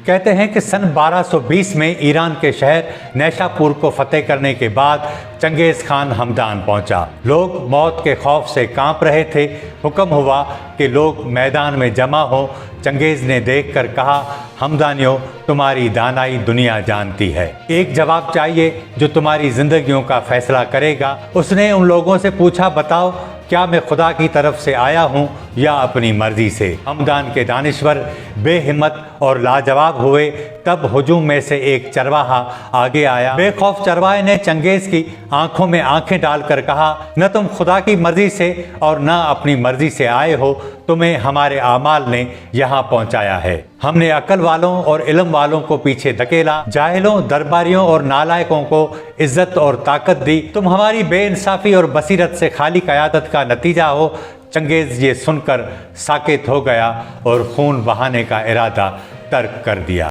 कहते हैं कि सन 1220 में ईरान के शहर नैशापुर को फतेह करने के बाद चंगेज़ खान हमदान पहुंचा। लोग मौत के खौफ से कांप रहे थे। हुक्म हुआ कि लोग मैदान में जमा हो। चंगेज़ ने देखकर कहा, हमदानियों, तुम्हारी दानाई दुनिया जानती है। एक जवाब चाहिए जो तुम्हारी जिंदगियों का फैसला करेगा। उसने उन लोगों से पूछा, बताओ, क्या मैं खुदा की तरफ से आया हूँ या अपनी मर्जी से? हमदान के दानिश्वर बेहिम्मत और लाजवाब हुए। तब हुजूम में से एक चरवाहा आगे आया। बेखौफ चरवाहे ने चंगेज़ की आंखों में आंखें डालकर कहा, न तुम खुदा की मर्जी से और न अपनी मर्जी से आए हो, तुम्हें हमारे आमाल ने यहाँ पहुँचाया है। हमने अकल वालों और इल्म वालों को पीछे धकेला, जाहिलों, दरबारियों और नालायकों को इज्जत और ताकत दी। तुम हमारी बेइंसाफी और बसीरत से खाली क़यादत का नतीजा हो। चंगेज़ ये सुनकर साकित हो गया और खून बहाने का इरादा तर्क कर दिया।